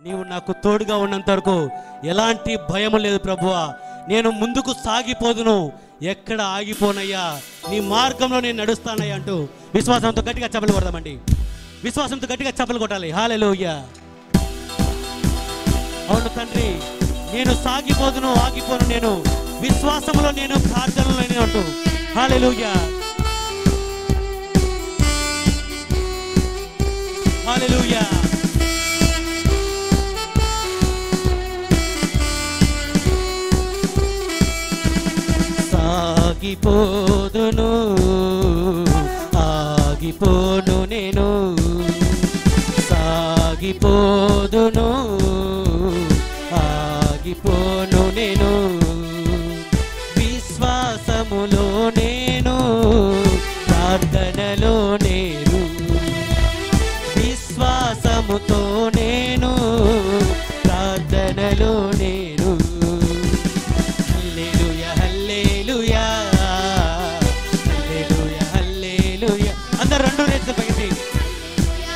నీవు నాకు తోడుగా ఉన్నంత వరకు ఎలాంటి భయం లేదు ప్రభువా. నేను ముందుకు సాగిపోదును, ఎక్కడ ఆగిపోనయ్యా, నీ మార్గంలో నేను నడుస్తానయ్యా అంటూ విశ్వాసంతో గట్టిగా చప్పలు కొడదామండి. విశ్వాసంతో గట్టిగా చప్పలు కొట్టాలి. హల్లెలూయా. అవును తండ్రి, నేను సాగిపోదును, ఆగిపోను, నేను విశ్వాసంలో, నేను ప్రార్థనలో నేను అంటూ. హల్లెలూయా, హల్లెలూయా. సాగిపోదును, ఆగిపోను నేను, సాగిపోదును, ఆగిపోను నేను, విశ్వాసములో నేను, ప్రార్థనలో నేను, విశ్వాసముతో నేను, ప్రార్థనలో నేను. హల్లెలూయా, హల్లెలూయా, హల్లెలూయా, హల్లెలూయా. అందరూ రెండు చేతులు పైకి.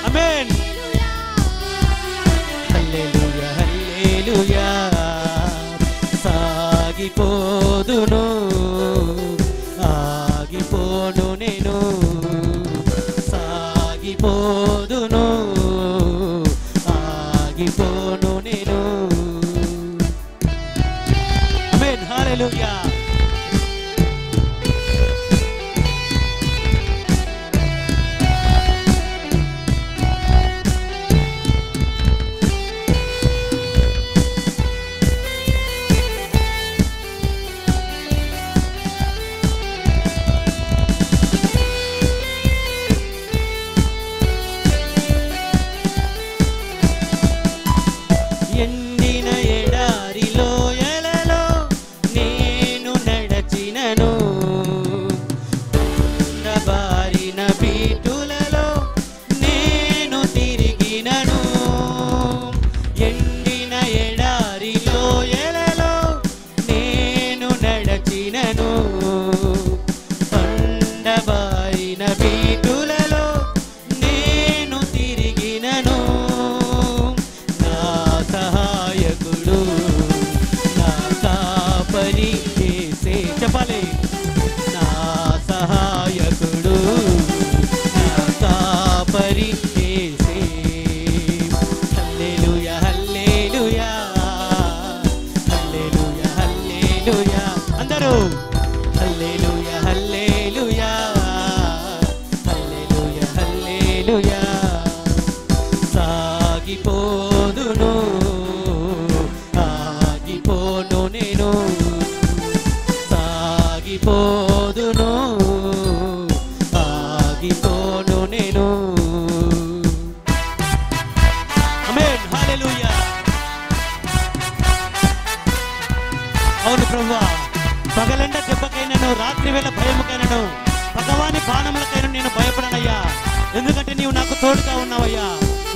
ఆమేన్. హల్లెలూయా, హల్లెలూయా. సాగిపోదును, ఆగిపోను నేను, సాగిపోదును, ఆగిపోను నేను. ఆమేన్. హల్లెలూయా. ఎండిన ఎడారిలో ఎలలో నేను నడచినను, బారిన బీటులలో నేను తిరిగినను. ఎండిన ఎడారిలో ఎలలో నేను నడచినను, బారిన బీటులలో నేను తిరిగినను. సహాయకుడు నా కాపరి యేసే. చెప్పాలి. నా సహాయకుడు నా కాపరి యేసే. హల్లెలూయా, హల్లెలూయా, హల్లెలూయా, హల్లెలూయా. అందరూ హల్లెలూయా, హల్లెలూయా, హల్లెలూయా, హల్లెలూయా. సాగిపోదును, ఆగిపోను నేను, సాగిపోదును, ఆగిపోను నేను. ఆమేన్. హల్లెలూయా. అవును ప్రభువా, పగలంట దెబ్బకైనను, రాత్రి వేళ భయముకైనను, భగవాని బాణములకైనా నేను భయపడనయ్యా. ఎందుకంటే నీవు నాకు తోడుగా ఉన్నావయ్యా.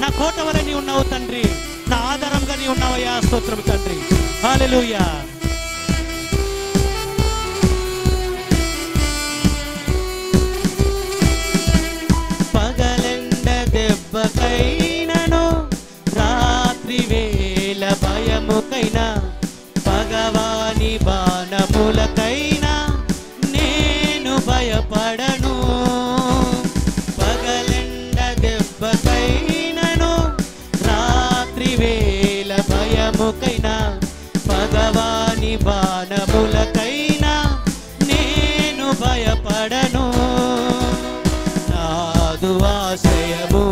నా కోట వలె నీవు ఉన్నావు తండ్రి, నా ఆధారంగా నీవు ఉన్నావయ్యా. స్తోత్రం తండ్రి. హల్లెలూయా. పగలెండ దెబ్బకైనను, రాత్రి వేళ భయముకైనా, భగవాని బాణములకైనా నేను భయపడను. పగలెండ దెబ్బకైనను, రాత్రి వేళ భయముకైనా, భగవాని బాణములకైనా నేను భయపడను. నాదు ఆశ్రయము,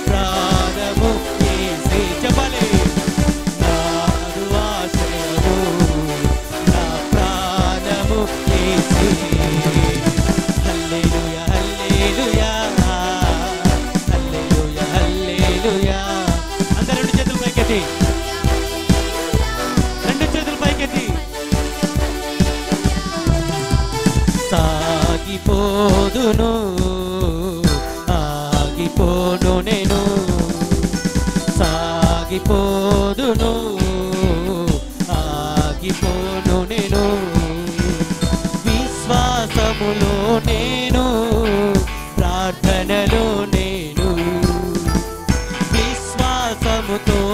ప్రాణము యేసే. చెప్పాలి. నాదు ఆశ్రయము, నా ప్రాణము యేసే. హల్లెలూయా, హల్లెలూయా, హల్లెలూయా, హల్లెలూయా. అందరూ రెండు చేతులు పైకెత్తి, రెండు చేతులు పైకెత్తి. సాగిపోదును, ఆగిపోను నేను, సాగిపోదును, ఆగిపోను నేను, విశ్వాసములో నేను, ప్రార్థనలో నేను, విశ్వాసము బలముతో